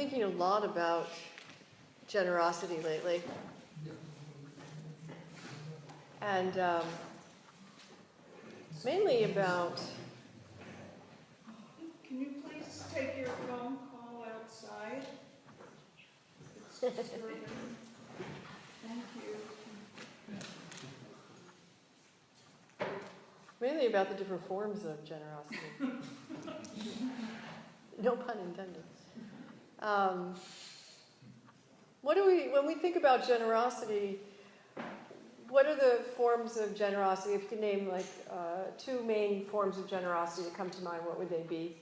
thinking a lot about generosity lately. And mainly about... Can you please take your phone call outside? It's disturbing. Thank you. Mainly about the different forms of generosity. No pun intended. When we think about generosity, what are the forms of generosity? If you could name like two main forms of generosity that come to mind, what would they be?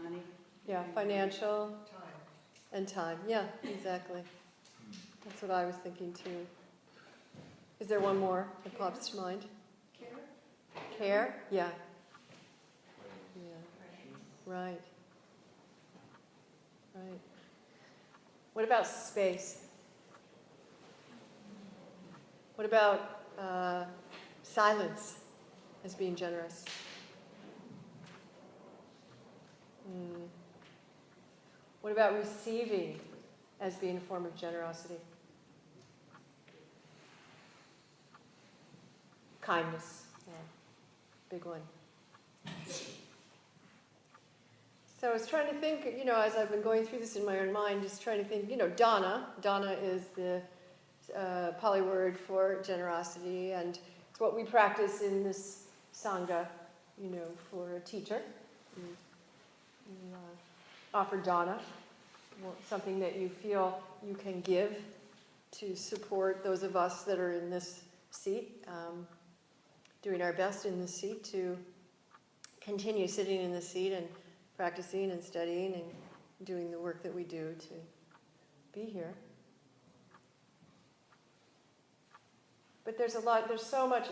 Money. Yeah, financial. Time. And time. Yeah, exactly. That's what I was thinking too. Is there one more that pops to mind? Care. Care? Yeah. Yeah. Right. Right. What about space? What about silence as being generous? What about receiving as being a form of generosity? Kindness, yeah, big one. So I was trying to think, as I've been going through this in my own mind, just trying to think, Dana. Dana is the Pali word for generosity, and it's what we practice in this Sangha, for a teacher. You offer dana, something that you feel you can give to support those of us that are in this seat, doing our best in this seat to continue sitting in the seat and practicing and studying and doing the work that we do to be here. But there's so much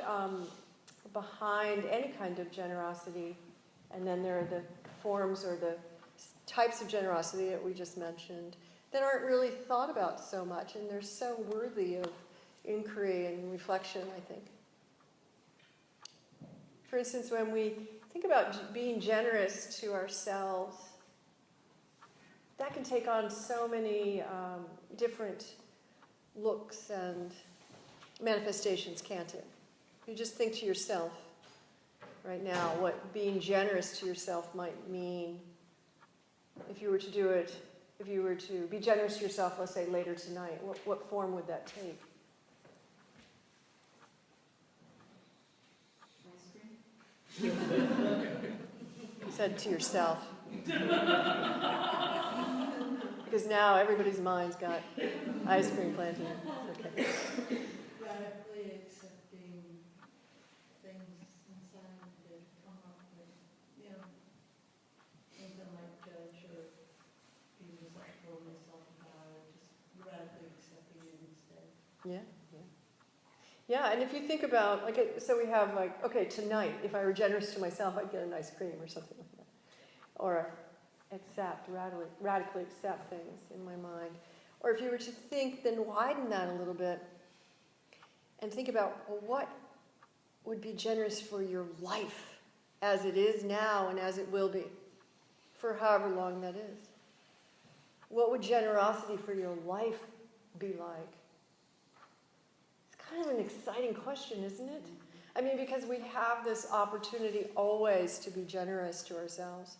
behind any kind of generosity, and then there are the forms or the types of generosity that we just mentioned that aren't really thought about so much, and they're so worthy of inquiry and reflection, I think. For instance, when we think about being generous to ourselves, that can take on so many different looks and manifestations, can't it? You just think to yourself right now what being generous to yourself might mean. If you were to do it, if you were to be generous to yourself, let's say later tonight, what form would that take? You said to yourself. Because now everybody's mind's got ice cream planted in it. Okay. Radically accepting things inside that come up with, things I might judge or be resentful of myself about, just radically accepting it instead. Yeah. Yeah, and if you think about, so we have okay, tonight, if I were generous to myself, I'd get an ice cream or something like that. Or radically accept things in my mind. Or if you were to think, then widen that a little bit and think about, what would be generous for your life as it is now and as it will be, for however long that is? What would generosity for your life be like? Kind of an exciting question, isn't it? I mean, because we have this opportunity always to be generous to ourselves.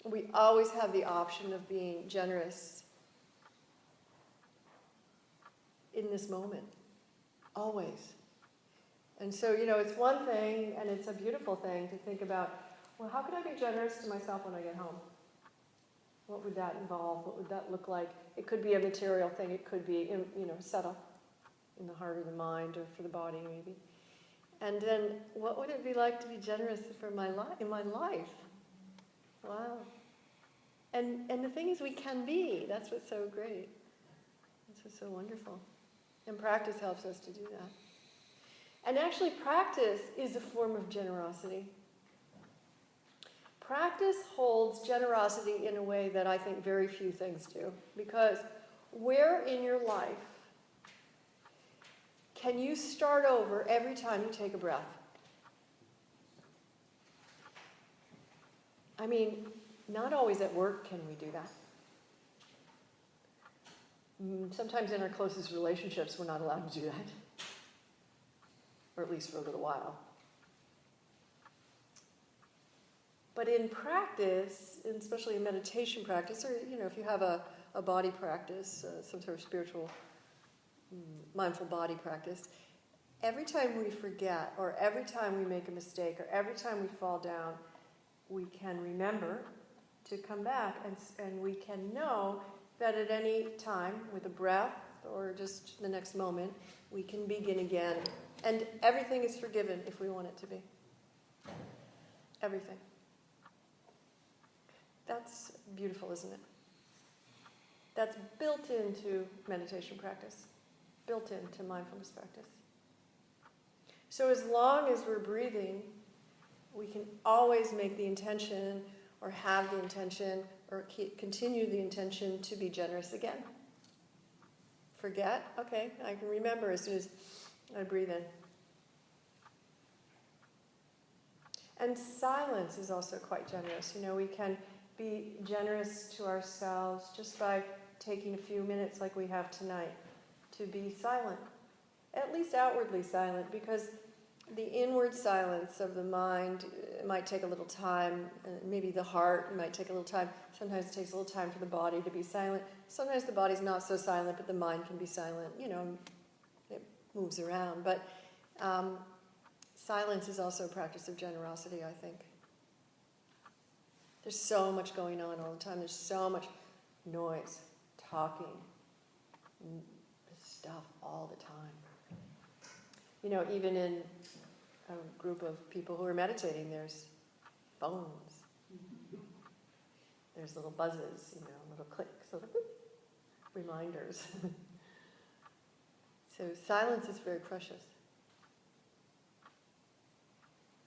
We always have the option of being generous in this moment. Always. And so, it's one thing, and it's a beautiful thing to think about, well, how could I be generous to myself when I get home? What would that involve? What would that look like? It could be a material thing. It could be, subtle. In the heart or the mind or for the body maybe. And then what would it be like to be generous for in my life? Wow. And the thing is, we can be. That's what's so great. That's what's so wonderful. And practice helps us to do that. And actually practice is a form of generosity. Practice holds generosity in a way that I think very few things do. Because where in your life can you start over every time you take a breath? I mean, not always at work can we do that. Sometimes in our closest relationships, we're not allowed to do that, or at least for a little while. But in practice, and especially in meditation practice, or if you have a body practice, some sort of spiritual, mindful body practice, every time we forget, or every time we make a mistake, or every time we fall down, we can remember to come back, and we can know that at any time, with a breath or just the next moment, we can begin again. And everything is forgiven if we want it to be. Everything. That's beautiful, isn't it? That's built into meditation practice, built into mindfulness practice. So as long as we're breathing, we can always make the intention, or have the intention, or continue the intention to be generous again. Forget, okay, I can remember as soon as I breathe in. And silence is also quite generous. We can be generous to ourselves just by taking a few minutes like we have tonight to be silent, at least outwardly silent, because the inward silence of the mind might take a little time, maybe the heart might take a little time. Sometimes it takes a little time for the body to be silent. Sometimes the body's not so silent, but the mind can be silent. It moves around. But silence is also a practice of generosity, I think. There's so much going on all the time. There's so much noise, talking, stuff all the time. Even in a group of people who are meditating, there's phones. There's little buzzes, little clicks, little reminders. So silence is very precious.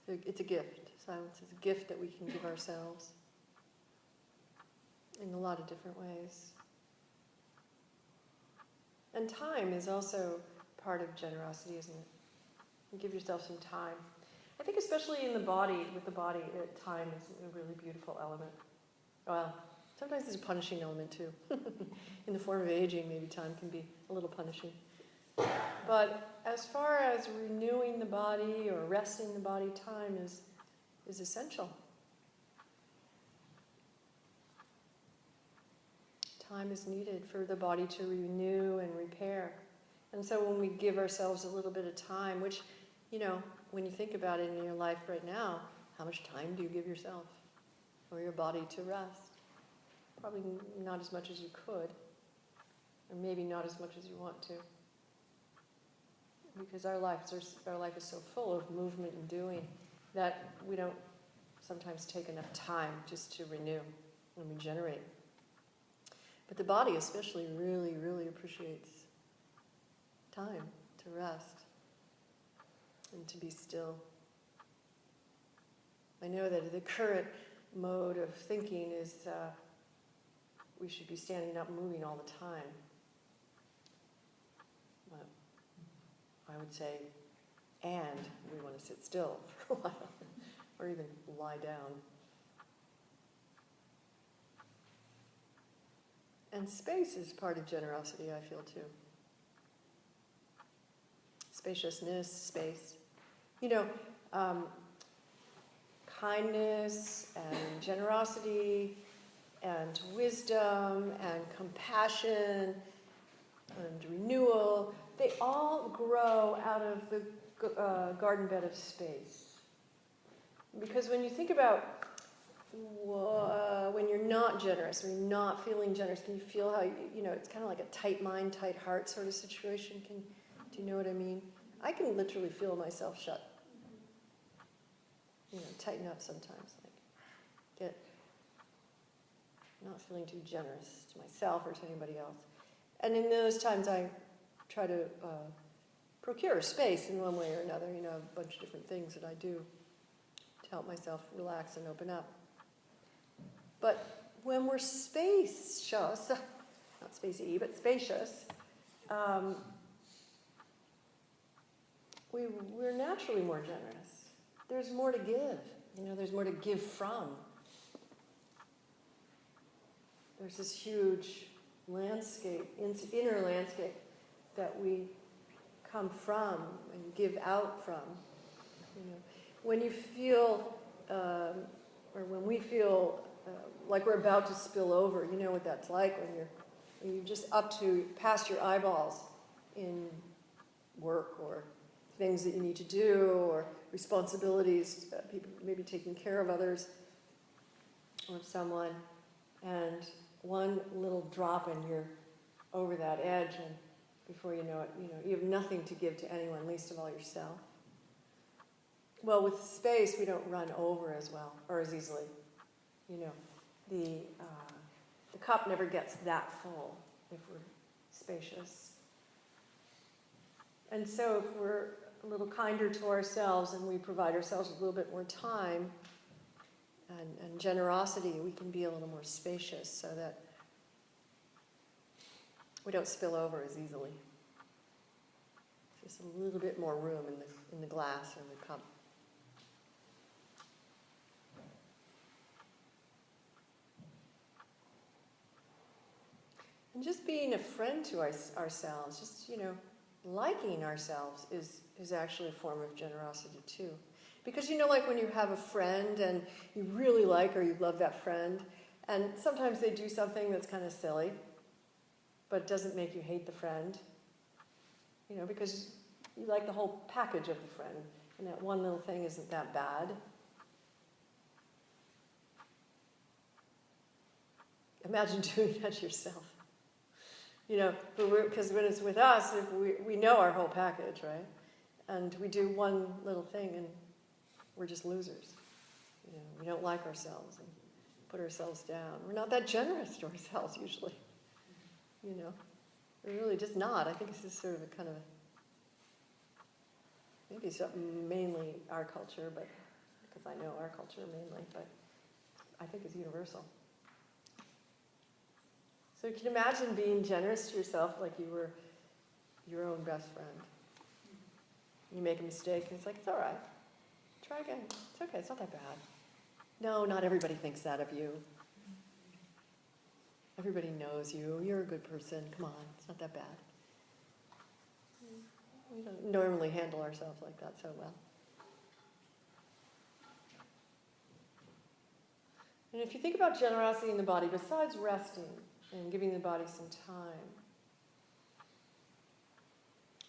So it's a gift. Silence is a gift that we can give ourselves in a lot of different ways. And time is also part of generosity, isn't it? You give yourself some time. I think especially in the body, with the body, time is a really beautiful element. Well, sometimes there's a punishing element too. In the form of aging, maybe time can be a little punishing. But as far as renewing the body or resting the body, time is essential. Time is needed for the body to renew and repair. And so when we give ourselves a little bit of time, which, when you think about it in your life right now, how much time do you give yourself or your body to rest? Probably not as much as you could, or maybe not as much as you want to. Because our life is so full of movement and doing that we don't sometimes take enough time just to renew and regenerate. But the body especially really, really appreciates time to rest and to be still. I know that the current mode of thinking is we should be standing up, moving all the time. But I would say, and we want to sit still for a while, or even lie down. And space is part of generosity, I feel, too. Spaciousness, space. Kindness and generosity and wisdom and compassion and renewal, they all grow out of the garden bed of space. Because when you think about when you're not generous, when you're not feeling generous, can you feel how, it's kind of like a tight mind, tight heart sort of situation? Do you know what I mean? I can literally feel myself shut. Tighten up sometimes. Get not feeling too generous to myself or to anybody else. And in those times I try to procure space in one way or another, a bunch of different things that I do to help myself relax and open up. But when we're spacious, not spacey, but spacious, we're naturally more generous. There's more to give. There's more to give from. There's this huge landscape, inner landscape that we come from and give out from. You know, when you feel, or when we feel like we're about to spill over, you know what that's like when you're just up to past your eyeballs in work or things that you need to do or responsibilities, people maybe taking care of others or someone, and one little drop and you're over that edge, and before you know it, you have nothing to give to anyone, least of all yourself. Well, with space, we don't run over as well or as easily. You know, the cup never gets that full if we're spacious. And so if we're a little kinder to ourselves and we provide ourselves with a little bit more time and generosity, we can be a little more spacious so that we don't spill over as easily. Just a little bit more room in the glass or the cup. And just being a friend to ourselves, just, liking ourselves is actually a form of generosity too. Because like when you have a friend and you really like or you love that friend, and sometimes they do something that's kind of silly, but it doesn't make you hate the friend, because you like the whole package of the friend, and that one little thing isn't that bad. Imagine doing that to yourself. Because when it's with us, we know our whole package, right? And we do one little thing and we're just losers. We don't like ourselves and put ourselves down. We're not that generous to ourselves usually. We're really just not. I think this is sort of a kind of, maybe something mainly our culture, but because I know our culture mainly, but I think it's universal. So you can imagine being generous to yourself like you were your own best friend. You make a mistake and it's like, it's all right. Try again. It's okay. It's not that bad. No, not everybody thinks that of you. Everybody knows you. You're a good person. Come on. It's not that bad. We don't normally handle ourselves like that so well. And if you think about generosity in the body, besides resting, and giving the body some time.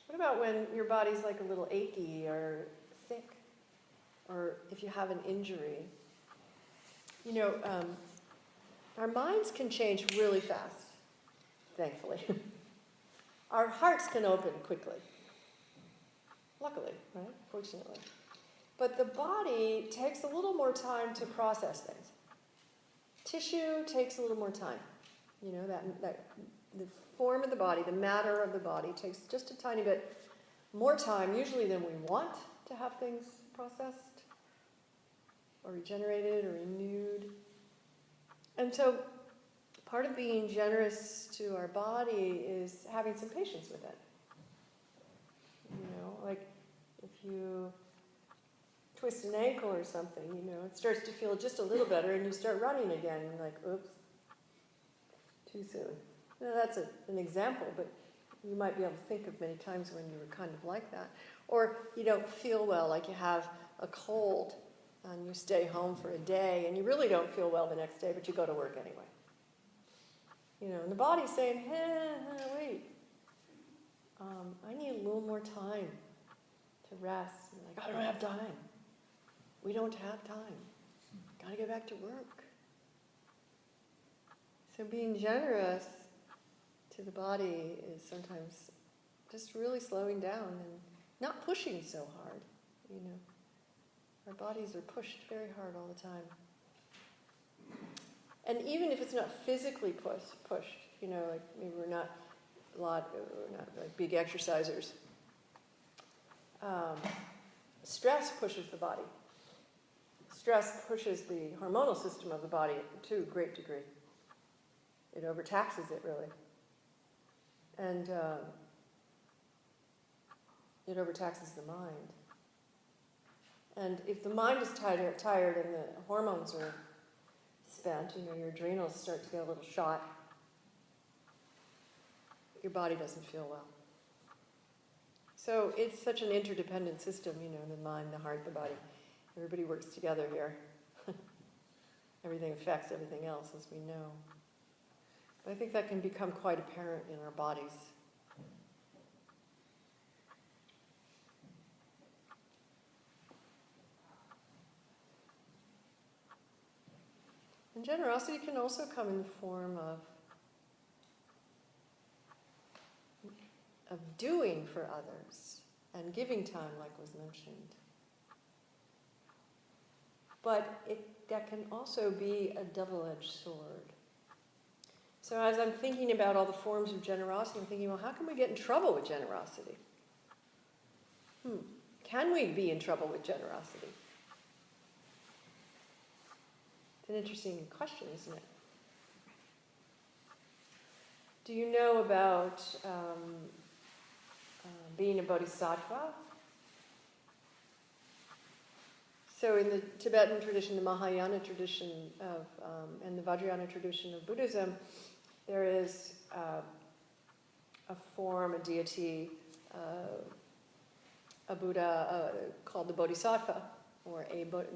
What about when your body's like a little achy or sick, or if you have an injury? Our minds can change really fast, thankfully. Our hearts can open quickly, luckily, right? Fortunately. But the body takes a little more time to process things. Tissue takes a little more time. That the form of the body, the matter of the body takes just a tiny bit more time, usually than we want to have things processed or regenerated or renewed. And so part of being generous to our body is having some patience with it. Like if you twist an ankle or something, it starts to feel just a little better and you start running again. And you're like, oops. Too soon. That's an example, but you might be able to think of many times when you were kind of like that. Or you don't feel well, like you have a cold, and you stay home for a day, and you really don't feel well the next day, but you go to work anyway. And the body's saying, hey, wait, I need a little more time to rest. And like, I don't have time. We don't have time. Got to get back to work. So being generous to the body is sometimes just really slowing down and not pushing so hard, Our bodies are pushed very hard all the time. And even if it's not physically pushed, like maybe we're not like big exercisers, stress pushes the body. Stress pushes the hormonal system of the body to a great degree. It overtaxes it, really. And it overtaxes the mind. And if the mind is tired and the hormones are spent, your adrenals start to get a little shot. your body doesn't feel well. So it's such an interdependent system, the mind, the heart, the body. Everybody works together here. Everything affects everything else, as we know. But I think that can become quite apparent in our bodies. And generosity can also come in the form of doing for others and giving time, like was mentioned. But that can also be a double-edged sword. So as I'm thinking about all the forms of generosity, I'm thinking, well, how can we get in trouble with generosity? Can we be in trouble with generosity? It's an interesting question, isn't it? Do you know about being a bodhisattva? So in the Tibetan tradition, the Mahayana tradition and the Vajrayana tradition of Buddhism, there is a form, a deity, a Buddha called the Bodhisattva,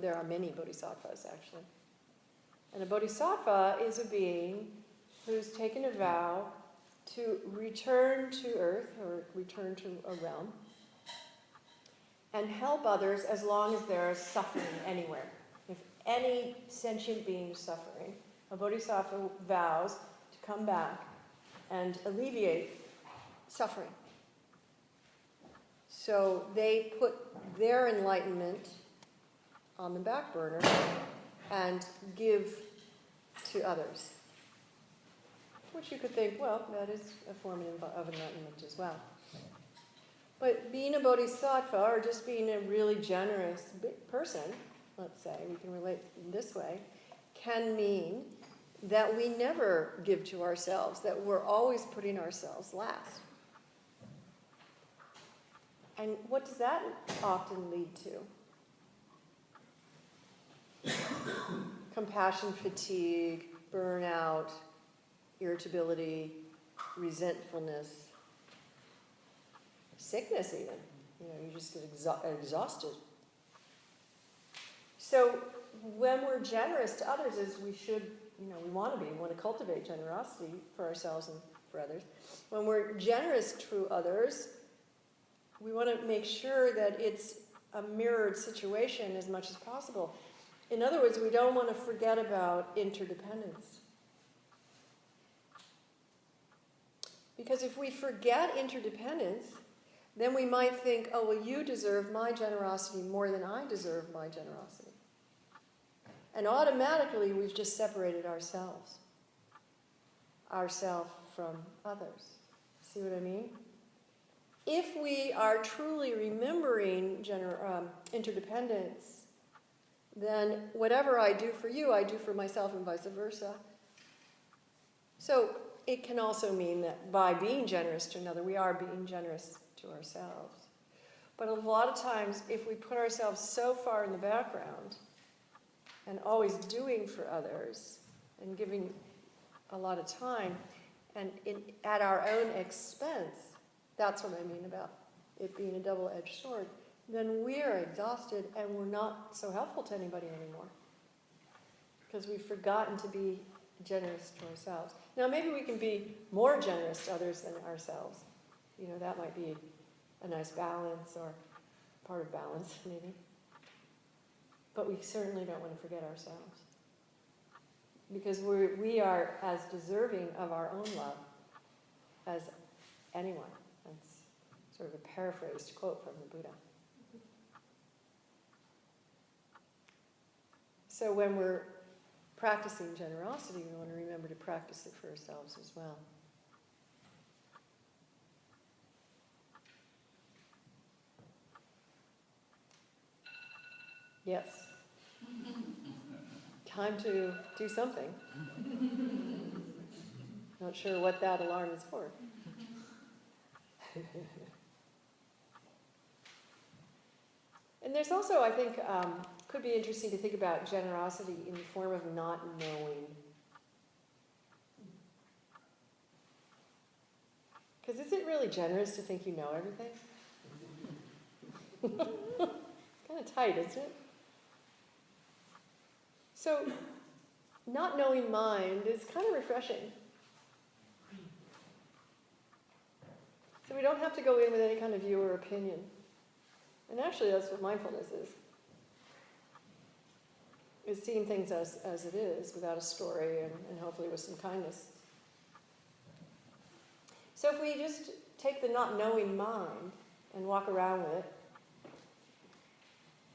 there are many bodhisattvas actually. And a bodhisattva is a being who's taken a vow to return to earth, or return to a realm, and help others as long as there is suffering anywhere. If any sentient being is suffering, a bodhisattva vows to come back and alleviate suffering. So they put their enlightenment on the back burner and give to others. Which you could think, well, that is a form of enlightenment as well. But being a bodhisattva, or just being a really generous person, let's say, we can relate in this way, can mean that we never give to ourselves, that we're always putting ourselves last. And what does that often lead to? Compassion fatigue, burnout, irritability, resentfulness, sickness even. You just get exhausted. So when we're generous to others, as we should, we want to be, we want to cultivate generosity for ourselves and for others. When we're generous to others, we want to make sure that it's a mirrored situation as much as possible. In other words, we don't want to forget about interdependence. Because if we forget interdependence, then we might think, oh, well, you deserve my generosity more than I deserve my generosity. And automatically we've just separated ourselves from others. See what I mean? If we are truly remembering interdependence, then whatever I do for you, I do for myself and vice versa. So it can also mean that by being generous to another, we are being generous to ourselves. But a lot of times, if we put ourselves so far in the background and always doing for others and giving a lot of time and at our own expense, that's what I mean about it being a double-edged sword, then we're exhausted and we're not so helpful to anybody anymore because we've forgotten to be generous to ourselves. Now, maybe we can be more generous to others than ourselves. That might be a nice balance or part of balance, maybe. But we certainly don't want to forget ourselves. Because we are as deserving of our own love as anyone. That's sort of a paraphrased quote from the Buddha. So when we're practicing generosity, we want to remember to practice it for ourselves as well. Yes. Time to do something. Not sure what that alarm is for. And there's also, I think, could be interesting to think about generosity in the form of not knowing. Because is it really generous to think you know everything? Kind of tight, isn't it? So, not knowing mind is kind of refreshing. So we don't have to go in with any kind of view or opinion. And actually that's what mindfulness is seeing things as it is, without a story, and hopefully with some kindness. So if we just take the not knowing mind and walk around with it,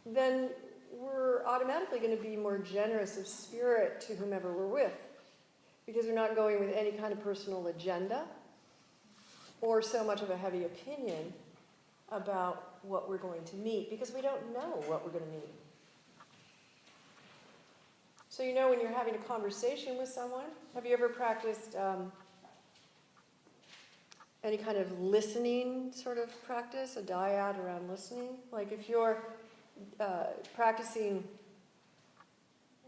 then we're automatically going to be more generous of spirit to whomever we're with, because we're not going with any kind of personal agenda or so much of a heavy opinion about what we're going to meet, because we don't know what we're going to meet. So you know, when you're having a conversation with someone, have you ever practiced any kind of listening sort of practice, a dyad around listening? Like if you're practicing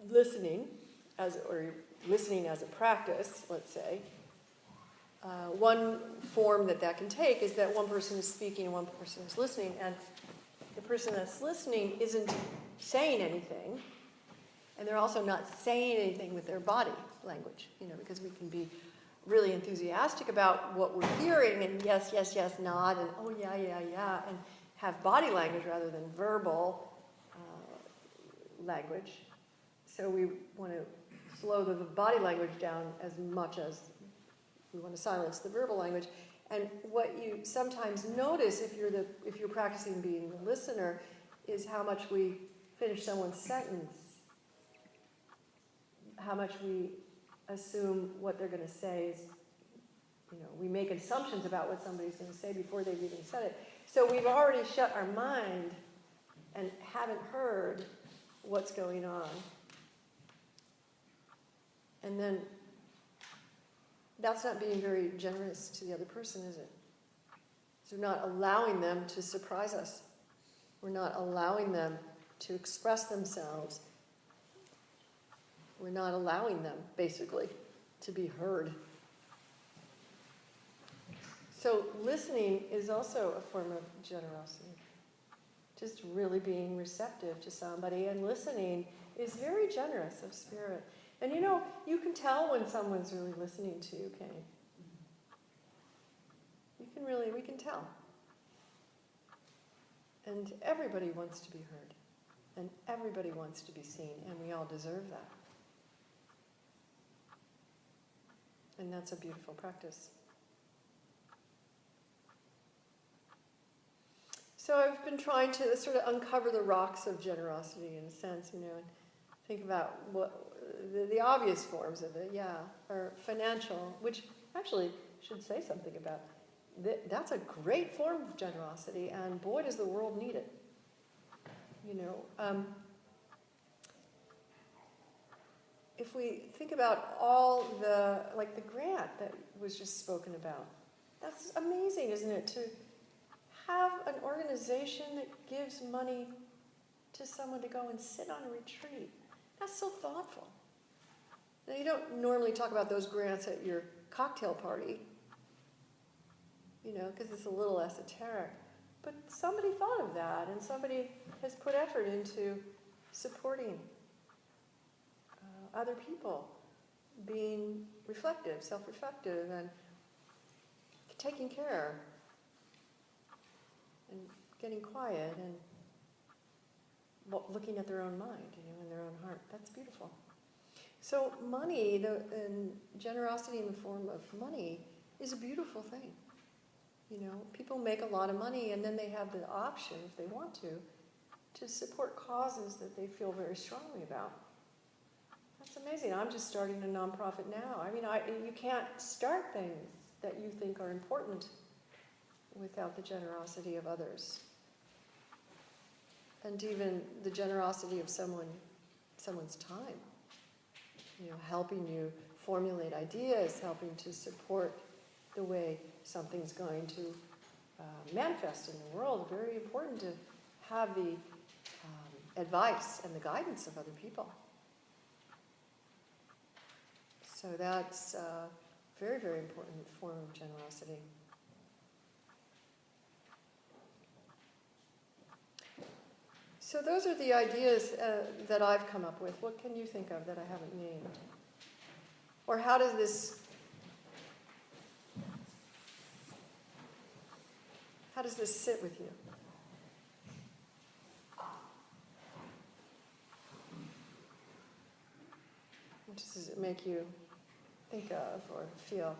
listening, or listening as a practice, let's say, one form that can take is that one person is speaking and one person is listening, and the person that's listening isn't saying anything, and they're also not saying anything with their body language, because we can be really enthusiastic about what we're hearing, and yes, yes, yes, nod, and oh, yeah, yeah, yeah, and have body language rather than verbal language. So we want to slow the body language down as much as we want to silence the verbal language. And what you sometimes notice if you're practicing being the listener is how much we finish someone's sentence, how much we assume what they're going to say is, we make assumptions about what somebody's going to say before they've even said it. So we've already shut our mind and haven't heard what's going on. And then that's not being very generous to the other person, is it? So we're not allowing them to surprise us. We're not allowing them to express themselves. We're not allowing them, basically, to be heard. So listening is also a form of generosity. Just really being receptive to somebody, and listening is very generous of spirit. And you can tell when someone's really listening to you, can't you? We can tell. And everybody wants to be heard. And everybody wants to be seen, and we all deserve that. And that's a beautiful practice. So I've been trying to sort of uncover the rocks of generosity in a sense, and think about what the obvious forms of it, are financial, which actually should say something about. That's a great form of generosity, and boy, does the world need it. If we think about all the grant that was just spoken about, that's amazing, isn't it? To have an organization that gives money to someone to go and sit on a retreat. That's so thoughtful. Now, you don't normally talk about those grants at your cocktail party, because it's a little esoteric. But somebody thought of that, and somebody has put effort into supporting other people, being reflective, self-reflective, and taking care, and getting quiet, and looking at their own mind, in their own heart. That's beautiful. So money, and generosity in the form of money, is a beautiful thing. People make a lot of money, and then they have the option, if they want to support causes that they feel very strongly about. That's amazing. I'm just starting a nonprofit now. You can't start things that you think are important without the generosity of others. And even the generosity of someone's time. Helping you formulate ideas, helping to support the way something's going to manifest in the world. Very important to have the advice and the guidance of other people. So that's a very, very important form of generosity. So those are the ideas that I've come up with. What can you think of that I haven't named? Or how does this sit with you? What does it make you think of or feel?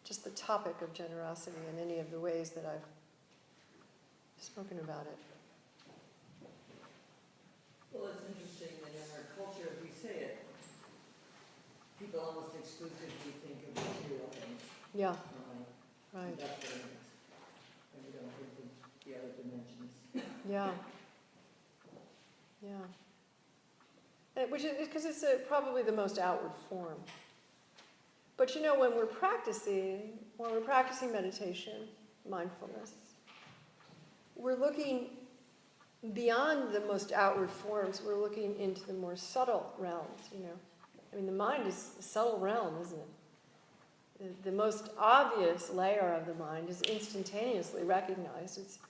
Just the topic of generosity in any of the ways that I've spoken about it. Well, it's interesting that in our culture, if we say it, people almost exclusively think of material things. Yeah, Money, right. investments, and we don't think of the other dimensions. Yeah. Yeah. Which is because it's probably the most outward form. But you know, when we're practicing meditation, mindfulness, we're looking beyond the most outward forms. We're looking into the more subtle realms, you know. I mean, the mind is a subtle realm, isn't it? The most obvious layer of the mind is instantaneously recognized. It's,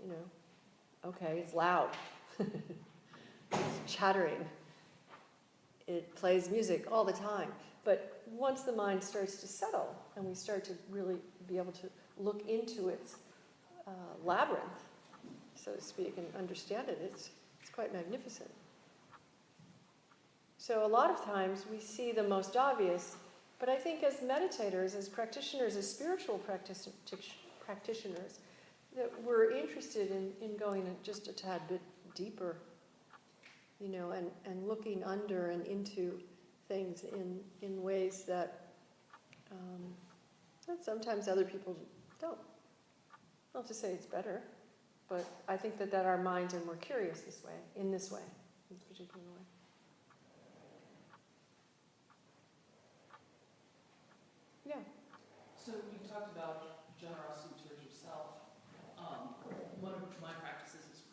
you know, okay, it's loud. It's chattering. It plays music all the time. But once the mind starts to settle and we start to really be able to look into its labyrinth, so to speak, and understand it, it's quite magnificent. So a lot of times we see the most obvious, but I think as meditators, as practitioners, as spiritual practitioners, that we're interested in going just a tad bit deeper, you know, and looking under and into things in ways that sometimes other people don't. Not to say it's better, but I think that our minds are more curious in this particular way. Yeah. So you talked about generosity towards yourself. One of my practices is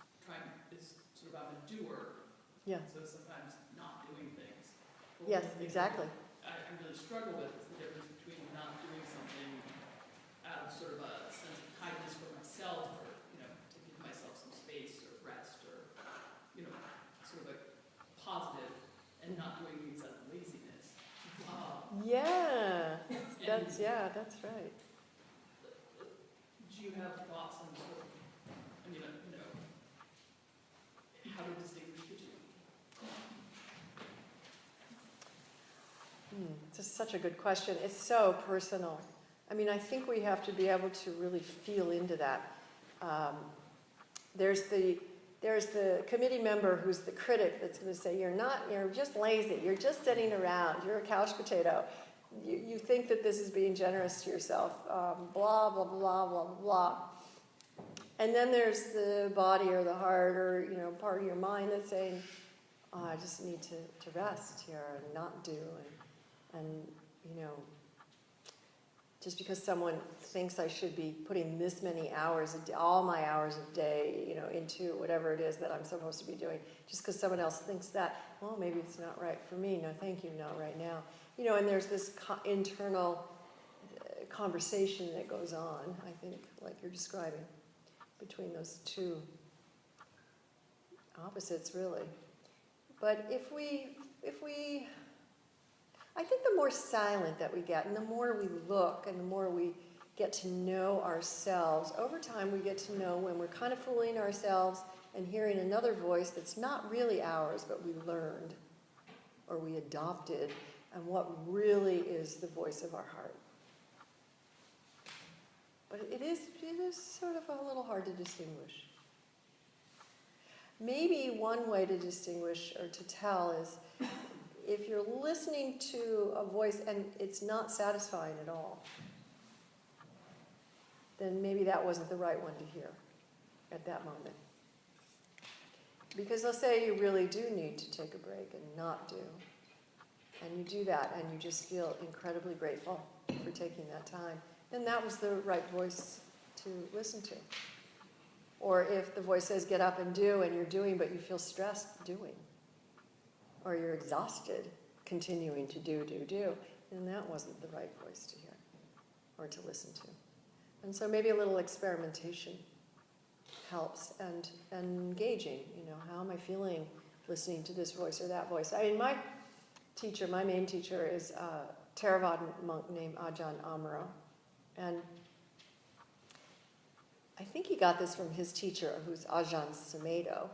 sort of I'm a doer. Yeah. So sometimes not doing things. But Yes, one of the things exactly. I really struggle with is the difference between not doing something out of sort of a sense of kindness for myself, or to give myself some space or rest, or sort of a positive, and not doing things out of laziness. Yeah, that's right. Do you have thoughts on sort of, how to distinguish the two? It's just such a good question. It's so personal. I mean, I think we have to be able to really feel into that. There's the committee member who's the critic that's going to say, you're just lazy, you're just sitting around, you're a couch potato. You think that this is being generous to yourself, blah, blah, blah, blah, blah. And then there's the body or the heart or, part of your mind that's saying, oh, I just need to rest here and not do. And just because someone thinks I should be putting this many hours, all my hours a day, into whatever it is that I'm supposed to be doing, just because someone else thinks that, well, maybe it's not right for me. No, thank you, not right now. And there's this internal conversation that goes on, I think, like you're describing, between those two opposites, really. But if we I think the more silent that we get, and the more we look, and the more we get to know ourselves, over time we get to know when we're kind of fooling ourselves and hearing another voice that's not really ours, but we learned or we adopted, and what really is the voice of our heart. But it is sort of a little hard to distinguish. Maybe one way to distinguish or to tell is if you're listening to a voice and it's not satisfying at all, then maybe that wasn't the right one to hear at that moment. Because let's say you really do need to take a break and not do, and you do that and you just feel incredibly grateful for taking that time, then that was the right voice to listen to. Or if the voice says get up and do, and you're doing but you feel stressed doing, or you're exhausted continuing to do, then that wasn't the right voice to hear or to listen to. And so maybe a little experimentation helps, and engaging, how am I feeling listening to this voice or that voice? I mean, my main teacher is a Theravada monk named Ajahn Amaro, and I think he got this from his teacher, who's Ajahn Sumedho.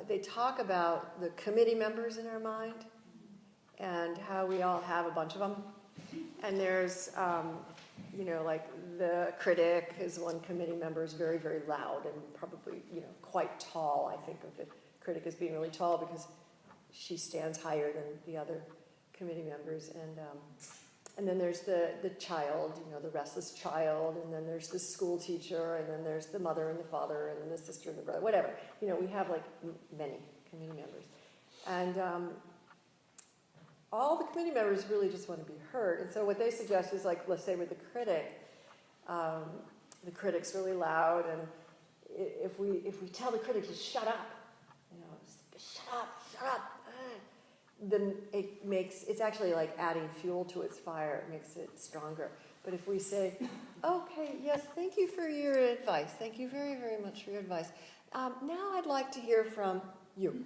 They talk about the committee members in our mind and how we all have a bunch of them. And there's, like the critic is one committee member, is very, very loud and probably, quite tall. I think of the critic as being really tall because she stands higher than the other committee members. And then there's the child, the restless child, and then there's the school teacher, and then there's the mother and the father, and then the sister and the brother, whatever. We have like many committee members. And all the committee members really just want to be heard. And so what they suggest is, like, let's say with the critic's really loud, and if we tell the critic to shut up, just shut up, then it's actually like adding fuel to its fire. It makes it stronger. But if we say, okay, yes, thank you for your advice. Thank you very, very much for your advice. Now I'd like to hear from you.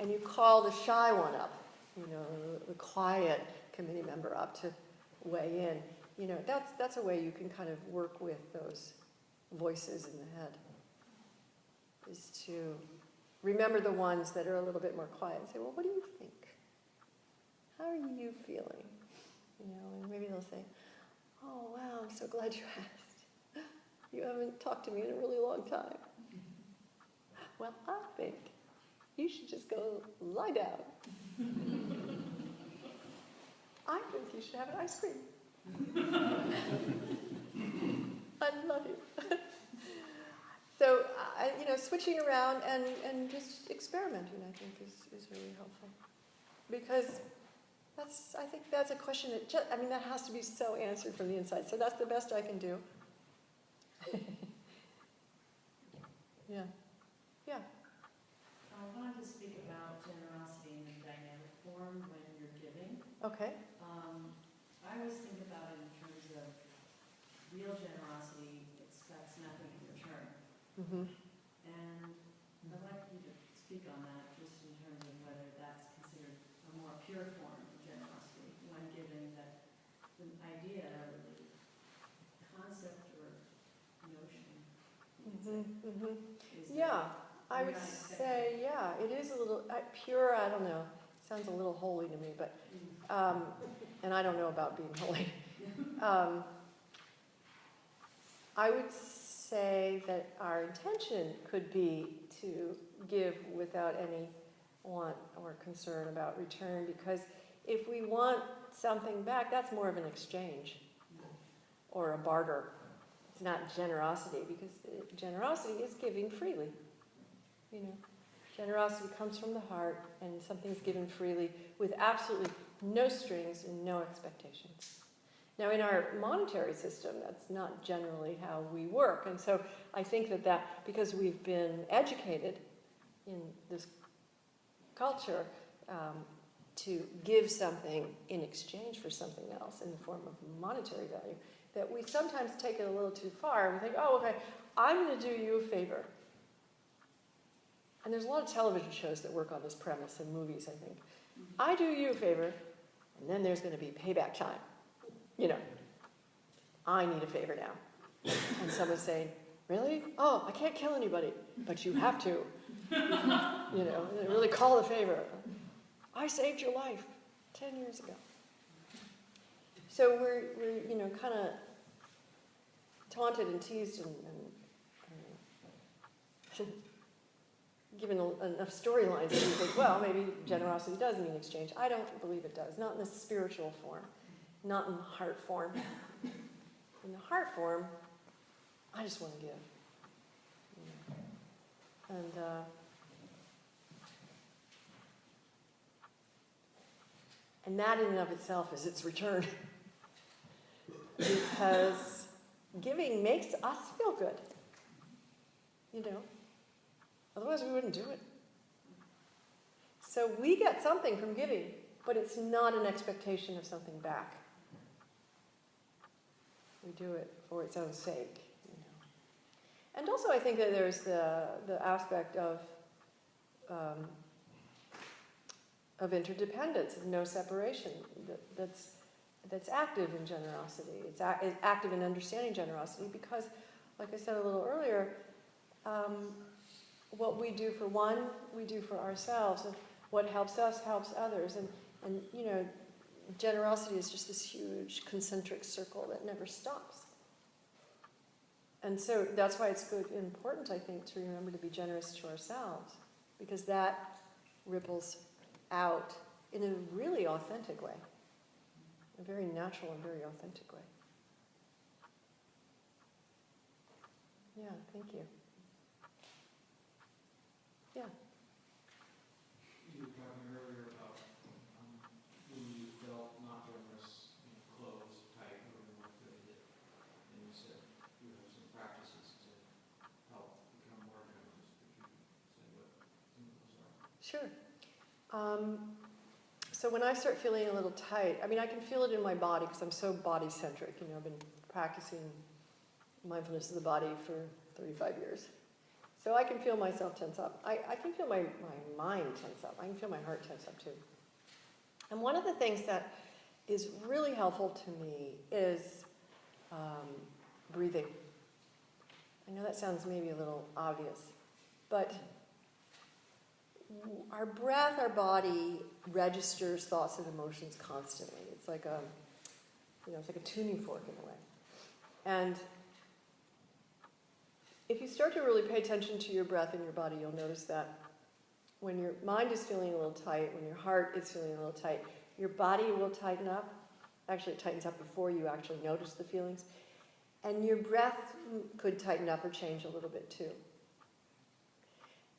And you call the shy one up, the quiet committee member up to weigh in. That's a way you can kind of work with those voices in the head, is to remember the ones that are a little bit more quiet and say, well, what do you think? How are you feeling? And maybe they'll say, oh, wow, I'm so glad you asked. You haven't talked to me in a really long time. Well, I think you should just go lie down. I think you should have an ice cream. I love you. So, switching around and just experimenting, I think, is really helpful. Because I think that's a question that has to be so answered from the inside. So that's the best I can do. Yeah. I wanted to speak about generosity in a dynamic form when you're giving. Okay. I always think about it in terms of real generosity expects nothing in return. Mm-hmm. And I'd like you to speak on that, just in terms of whether that's considered a more pure form of generosity when giving, that the idea or the concept or notion is that I would say, it is a little pure. I don't know. Sounds a little holy to me, but and I don't know about being holy. I would say that our intention could be to give without any want or concern about return, because if we want something back, that's more of an exchange or a barter. It's not generosity, because generosity is giving freely. Generosity comes from the heart, and something's given freely with absolutely no strings and no expectations. Now, in our monetary system, that's not generally how we work. And so I think that because we've been educated in this culture to give something in exchange for something else in the form of monetary value, that we sometimes take it a little too far. We think, oh, okay, I'm going to do you a favor. And there's a lot of television shows that work on this premise, and movies, I think. I do you a favor, and then there's going to be payback time. I need a favor now. And someone's saying, really? Oh, I can't kill anybody, but you have to. And really call the favor. I saved your life 10 years ago. So we're kind of taunted and teased and given enough storylines that you think, well, maybe generosity does mean exchange. I don't believe it does. Not in the spiritual form. Not in the heart form. In the heart form, I just want to give. And that in and of itself is its return. Because giving makes us feel good. Otherwise we wouldn't do it. So we get something from giving, but it's not an expectation of something back. We do it for its own sake. And also I think that there's the aspect of interdependence, of no separation, that's active in generosity. It's active in understanding generosity because, like I said a little earlier, what we do for one, we do for ourselves, and what helps us helps others. And you know, generosity is just this huge concentric circle that never stops. And so that's why it's good, important, I think, to remember to be generous to ourselves, because that ripples out in a really authentic way, a very natural and very authentic way. Yeah, thank you. Yeah. You were talking earlier about when you felt not generous, clothes tight or more fitted, and you said you have some practices to help become more generous. Could you say what some of those are? Sure. So when I start feeling a little tight, I mean, I can feel it in my body because I'm so body-centric. You know, I've been practicing mindfulness of the body for 35 years. So I can feel myself tense up. I can feel my mind tense up. I can feel my heart tense up too. And one of the things that is really helpful to me is breathing. I know that sounds maybe a little obvious, but our breath, our body registers thoughts and emotions constantly. It's like it's like a tuning fork in a way. And if you start to really pay attention to your breath in your body, you'll notice that when your mind is feeling a little tight, when your heart is feeling a little tight, your body will tighten up. Actually, it tightens up before you actually notice the feelings. And your breath could tighten up or change a little bit too.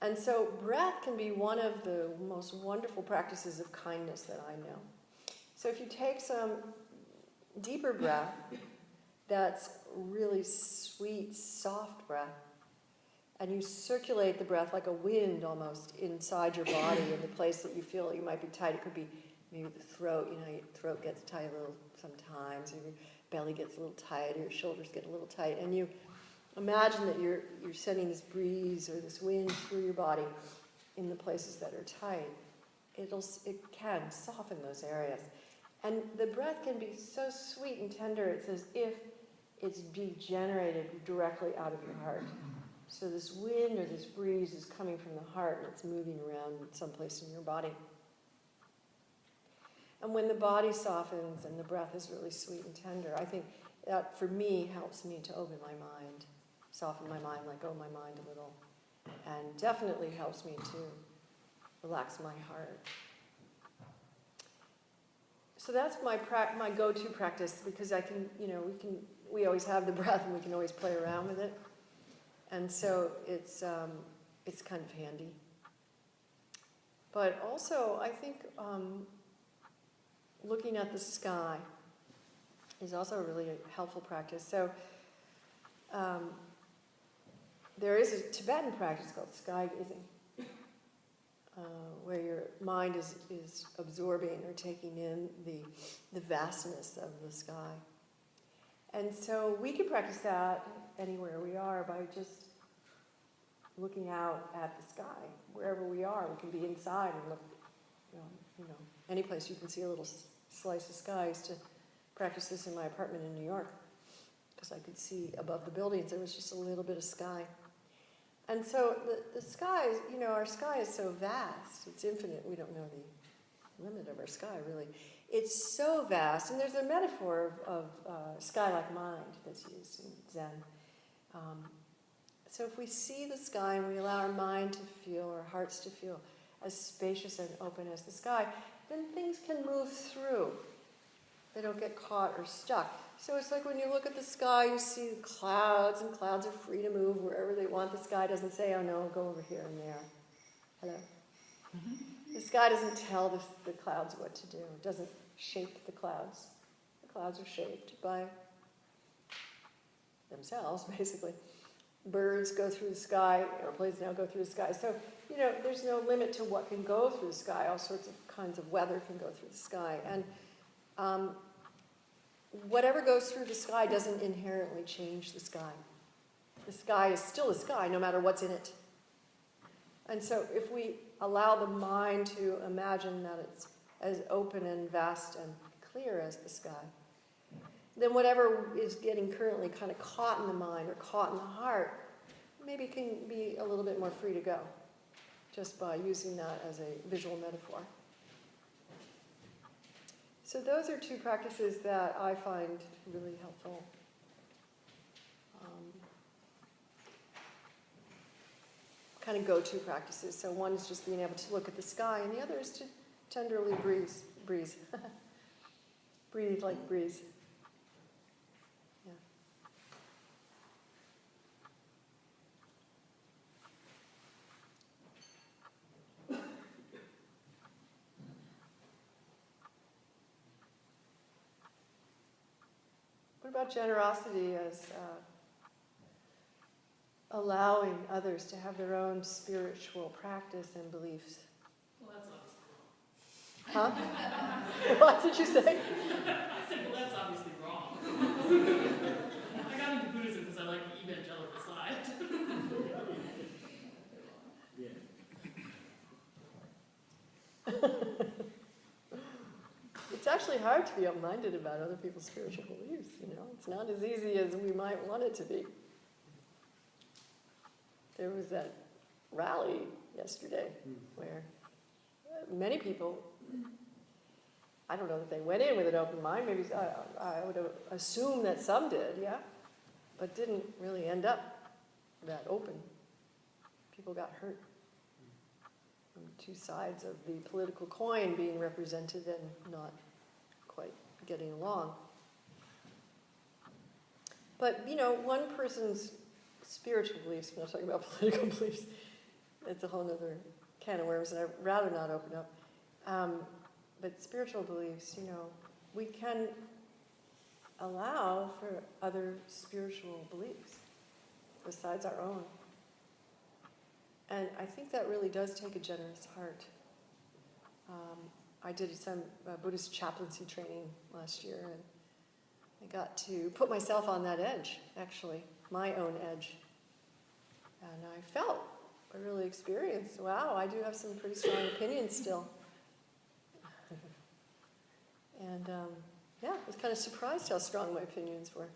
And so breath can be one of the most wonderful practices of kindness that I know. So if you take some deeper breath, that's really sweet, soft breath, and you circulate the breath like a wind almost inside your body in the place that you feel you might be tight. It could be maybe the throat, your throat gets tight a little sometimes, or your belly gets a little tight, or your shoulders get a little tight, and you imagine that you're sending this breeze or this wind through your body in the places that are tight. It can soften those areas. And the breath can be so sweet and tender, it's as if it's being generated directly out of your heart. So this wind or this breeze is coming from the heart and it's moving around someplace in your body. And when the body softens and the breath is really sweet and tender, I think that for me helps me to open my mind, soften my mind, let go of my mind a little, and definitely helps me to relax my heart. So that's my go-to practice, because we always have the breath and we can always play around with it, and so it's kind of handy. But also, I think looking at the sky is also a really helpful practice. So there is a Tibetan practice called sky gazing, where your mind is absorbing or taking in the vastness of the sky. And so we can practice that anywhere we are by just looking out at the sky, wherever we are. We can be inside and look, any place you can see a little slice of sky. I used to practice this in my apartment in New York, because I could see above the buildings. There was just a little bit of sky. And so the sky, our sky is so vast. It's infinite. We don't know the limit of our sky, really. It's so vast. And there's a metaphor of sky like mind that's used in Zen. So if we see the sky and we allow our mind to feel, our hearts to feel as spacious and open as the sky, then things can move through. They don't get caught or stuck. So it's like when you look at the sky, you see the clouds, and clouds are free to move wherever they want. The sky doesn't say, oh no, go over here and there. Hello? Mm-hmm. The sky doesn't tell the clouds what to do. It doesn't shape the clouds. The clouds are shaped by themselves, basically. Birds go through the sky, airplanes now go through the sky. So, there's no limit to what can go through the sky. All sorts of kinds of weather can go through the sky. And whatever goes through the sky doesn't inherently change the sky. The sky is still a sky, no matter what's in it. And so if we allow the mind to imagine that it's as open and vast and clear as the sky, then whatever is getting currently kind of caught in the mind or caught in the heart maybe can be a little bit more free to go, just by using that as a visual metaphor. So those are two practices that I find really helpful. Kind of go-to practices. So one is just being able to look at the sky, and the other is to tenderly breeze. Breathe like breeze. Yeah. What about generosity as allowing others to have their own spiritual practice and beliefs? Well, that's obviously wrong. Huh? What did you say? I said, well, that's obviously wrong. I got into Buddhism because I like the evangelical side. It's actually hard to be open-minded about other people's spiritual beliefs, you know. It's not as easy as we might want it to be. There was that rally yesterday where many people, I don't know that they went in with an open mind, maybe I would assume that some did, yeah, but didn't really end up that open. People got hurt from two sides of the political coin being represented and not quite getting along. But, you know, one person's spiritual beliefs, I'm not talking about political beliefs, it's a whole other can of worms, and I'd rather not open up. But spiritual beliefs, you know, we can allow for other spiritual beliefs besides our own. And I think that really does take a generous heart. I did some Buddhist chaplaincy training last year, and I got to put myself on that edge, actually, my own edge. And I really experienced, wow, I do have some pretty strong opinions still. And yeah, I was kind of surprised how strong my opinions were.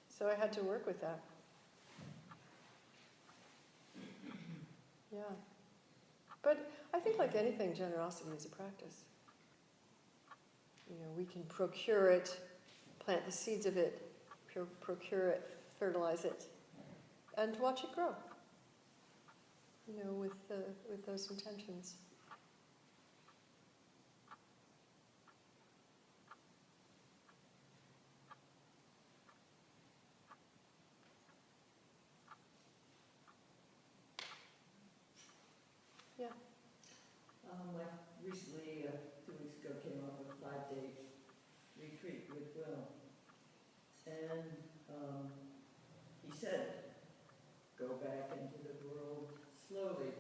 So I had to work with that. Yeah. But I think like anything, generosity is a practice. You know, we can procure it, plant the seeds of it, procure it, fertilize it, and watch it grow. You know, with those intentions. Yeah. I recently, 2 weeks ago, came off a 5-day retreat with Will. And he said, go back into the world slowly.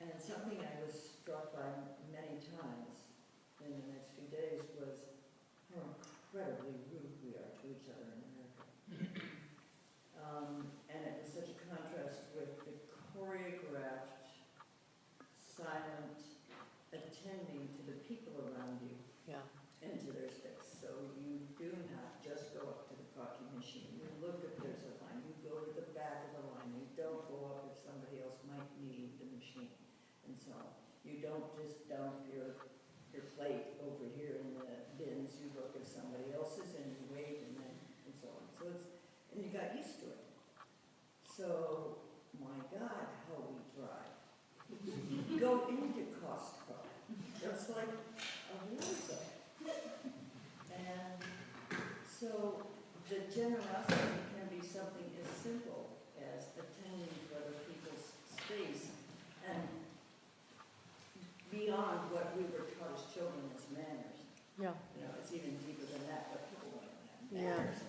And something I was struck by many times in the next few days was how incredibly rude we are to each other in America. And it was such a contrast with the choreographed, silent attending to the people around you Yeah. and to their space. So you do not just go up to the coffee machine. You look if there's a line. You go to the back of the line. You don't go up if somebody else might need the machine. And so on. You don't just dump your plate over here in the bins. You look if somebody else is in, you wait, and then, and so on. So it's, and you got used to it. So, my God, how we drive. Go into Costco. It's like a war zone. And so the generosity can be something as simple as attending to other people's space and beyond what we were taught as children as manners. Yeah. You know, it's even deeper than that, but people don't have Yeah. manners.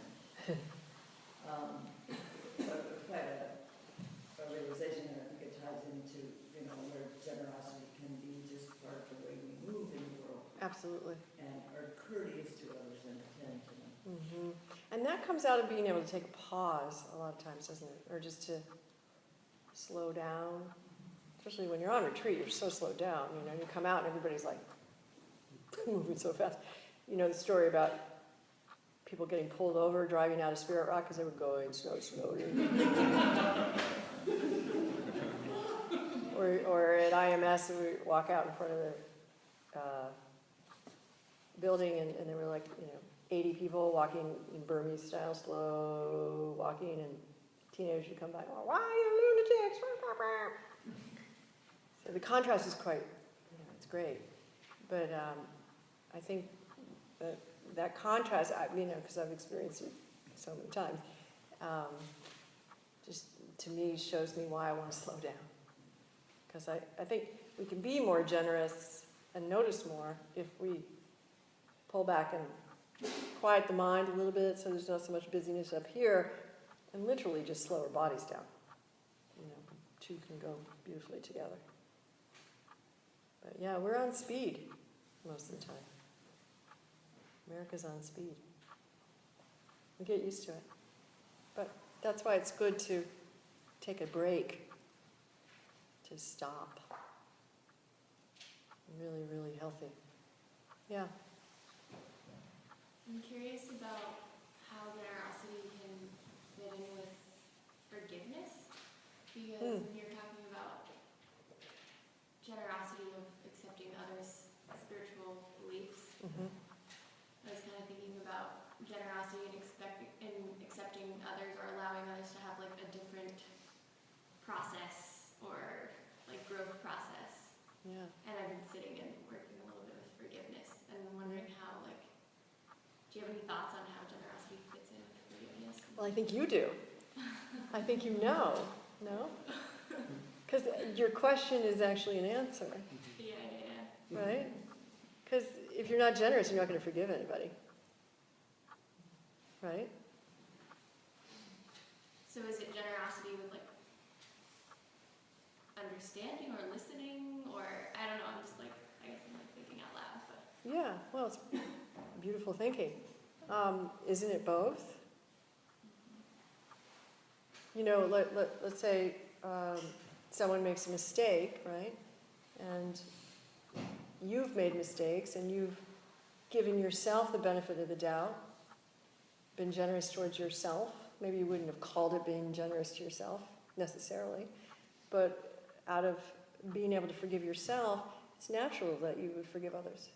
But quite a realization that I think it ties into, you know, where generosity can be just part of the way we move in the world Absolutely. and are courteous to others and attend to them. Mhm. And that comes out of being able to take a pause a lot of times, doesn't it? Or just to slow down. Especially when you're on retreat, you're so slowed down. You know, you come out and everybody's like moving so fast. You know the story about people getting pulled over driving out of Spirit Rock because they were going so slowly. or at IMS, we walk out in front of the building and there were like, 80 people walking in Burmese style, slow walking, and teenagers would come by, oh, why are you lunatics? So the contrast is quite, it's great. But I think that contrast, because I've experienced it so many times, just to me shows me why I want to slow down. Because I think we can be more generous and notice more if we pull back and quiet the mind a little bit so there's not so much busyness up here, and literally just slow our bodies down. Two can go beautifully together. But yeah, we're on speed most of the time. America's on speed. We get used to it. But that's why it's good to take a break, to stop. Really, really healthy. Yeah. I'm curious about how generosity can fit in with forgiveness, because when you're talking about generosity of accepting others' spiritual beliefs, I was kind of thinking about generosity and accepting others or allowing others to have like a different process or like growth process. Yeah. And I've been sitting and working a little bit with forgiveness and wondering how, like, do you have any thoughts on how generosity fits in with forgiveness? Well, I think you do. I think you know. No? Because your question is actually an answer. Yeah. Right? Because if you're not generous, you're not going to forgive anybody. Right? So is it generosity with, like, understanding or listening, or, I don't know, I'm just, like, I guess I'm, like, thinking out loud, but. Yeah, well, it's beautiful thinking. Isn't it both? Let's say someone makes a mistake, right? And you've made mistakes and you've given yourself the benefit of the doubt, been generous towards yourself. Maybe you wouldn't have called it being generous to yourself necessarily, but out of being able to forgive yourself, it's natural that you would forgive others.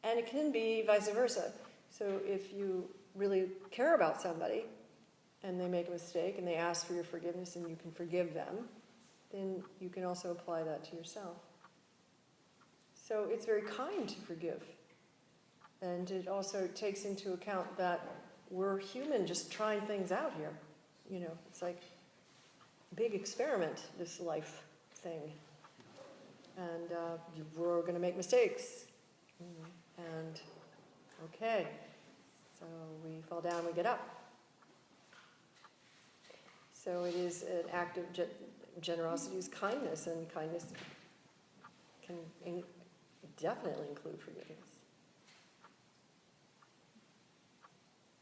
And it can be vice versa. So if you really care about somebody and they make a mistake and they ask for your forgiveness and you can forgive them, then you can also apply that to yourself. So it's very kind to forgive. And it also takes into account that we're human just trying things out here. It's like a big experiment, this life thing. And we're going to make mistakes. And okay, so we fall down, we get up. So it is an act of generosity is kindness, and kindness can definitely include forgiveness.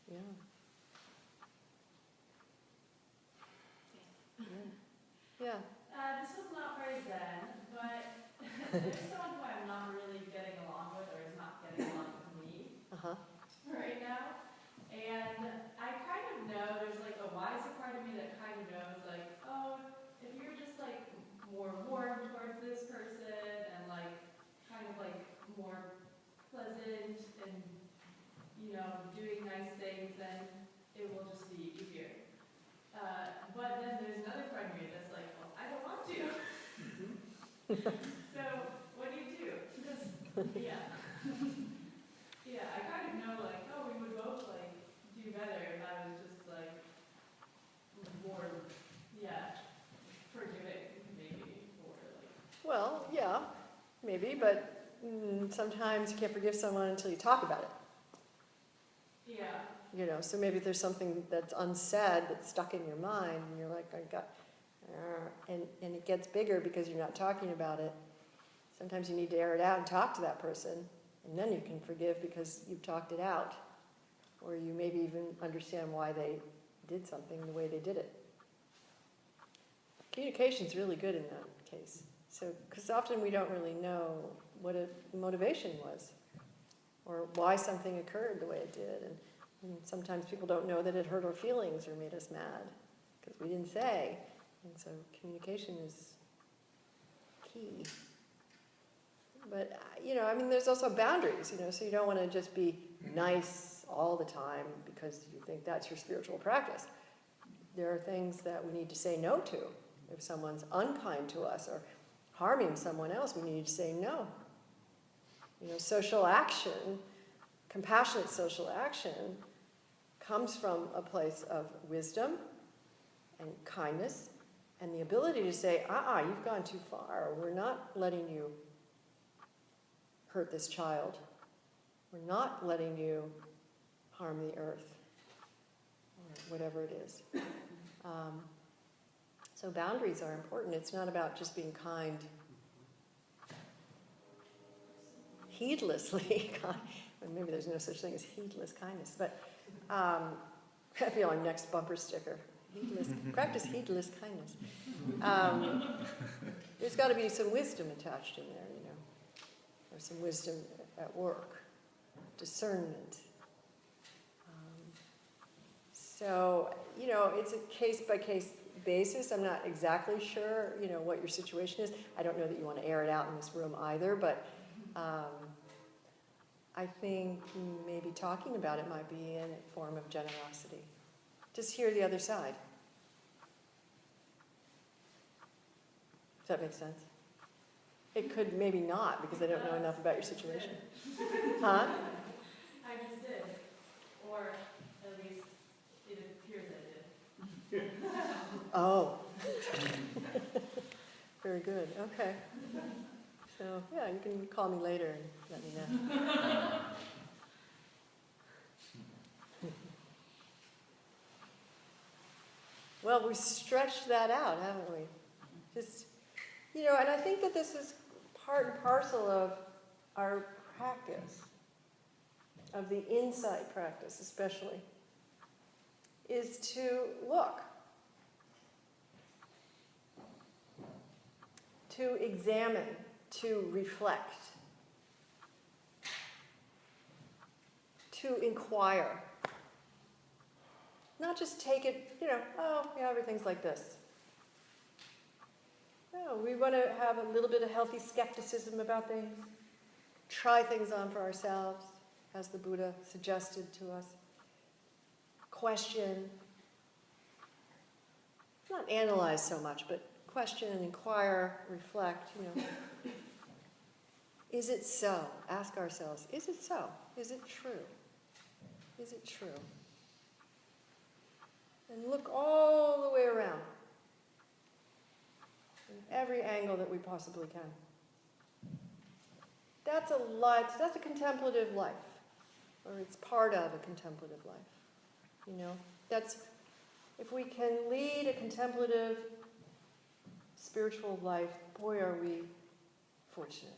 Yeah. Yeah. This was not very zen, but there's someone who I'm not really getting along with, or is not getting along with me right now. And I kind of know, there's like a wiser part of me that kind of knows, like, oh, if you're just like more warm towards this person and like kind of like more pleasant and, doing nice things, then it will just be easier. But then there's another part of me that's like, well, I don't want to. So what do you do? Yeah. Yeah, I kind of know, like, oh, we would both, like, do better if I was just, like, more, forgiving, maybe, or, like. Well, yeah, maybe, but sometimes you can't forgive someone until you talk about it. Yeah. So maybe there's something that's unsaid that's stuck in your mind, and you're like, and it gets bigger because you're not talking about it. Sometimes you need to air it out and talk to that person, and then you can forgive because you've talked it out. or you maybe even understand why they did something the way they did it. Communication's really good in that case. So, because often we don't really know what a motivation was, or why something occurred the way it did. And sometimes people don't know that it hurt our feelings or made us mad, because we didn't say. And so communication is key. But, there's also boundaries, so you don't want to just be nice all the time because you think that's your spiritual practice. There are things that we need to say no to. If someone's unkind to us or harming someone else, we need to say no. Social action, compassionate social action, comes from a place of wisdom and kindness and the ability to say, you've gone too far. We're not letting you hurt this child. We're not letting you harm the earth, or whatever it is. So boundaries are important. It's not about just being kind heedlessly. Maybe there's no such thing as heedless kindness, but that'd be our next bumper sticker. Practice heedless kindness. There's got to be some wisdom attached in there, or some wisdom at work, discernment. So, it's a case-by-case basis. I'm not exactly sure, what your situation is. I don't know that you want to air it out in this room either, but I think maybe talking about it might be a form of generosity. Just hear the other side. Does that make sense? It could maybe not, because I don't know enough about your situation. Huh? I just did. Or at least it appears I did. Oh. Very good. Okay. So, yeah, you can call me later and let me know. Well, we stretched that out, haven't we? Just, and I think that this is part and parcel of our practice, of the insight practice especially, is to look, to examine, to reflect, to inquire. Not just take it, everything's like this. No, we want to have a little bit of healthy skepticism about things, try things on for ourselves, as the Buddha suggested to us. Question, not analyze so much, but question and inquire, reflect, Is it so? Ask ourselves, is it so? Is it true? Is it true? And look all the way around, from every angle that we possibly can. That's a life, that's a contemplative life, or it's part of a contemplative life. That's, if we can lead a contemplative, spiritual life, boy, are we fortunate.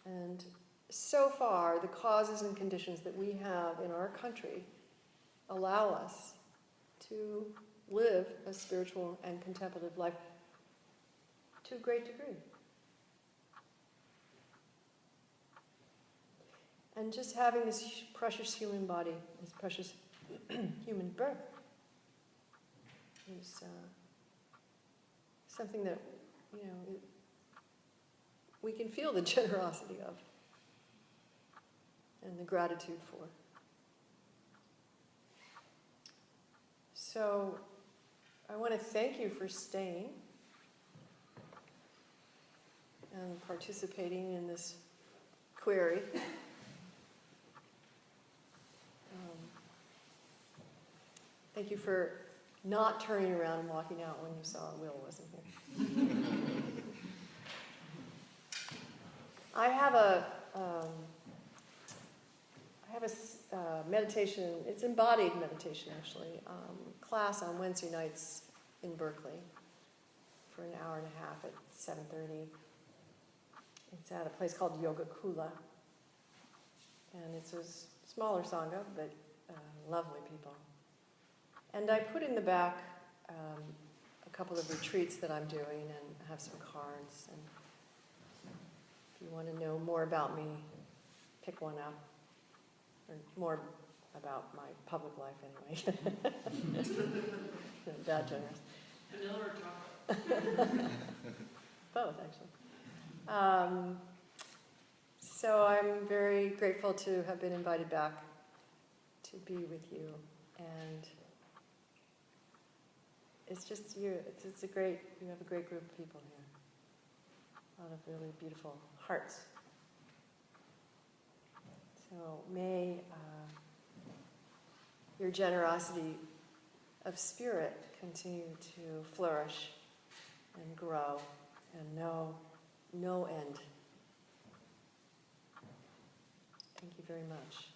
And so far, the causes and conditions that we have in our country allow us to live a spiritual and contemplative life to a great degree. And just having this precious human body, this precious human birth, is something that, we can feel the generosity of and the gratitude for. So I want to thank you for staying and participating in this query. Thank you for not turning around and walking out when you saw Will wasn't here. I have a meditation, it's embodied meditation actually, class on Wednesday nights in Berkeley for an hour and a half at 7:30. It's at a place called Yoga Kula. And it's a smaller Sangha, but lovely people. And I put in the back a couple of retreats that I'm doing and have some cards. And if you want to know more about me, pick one up. Or more about my public life anyway. That generous. Vanilla or chocolate? Both, actually. So I'm very grateful to have been invited back to be with you. And it's just you. It's a great. You have a great group of people here. A lot of really beautiful hearts. So may your generosity of spirit continue to flourish and grow and know no end. Thank you very much.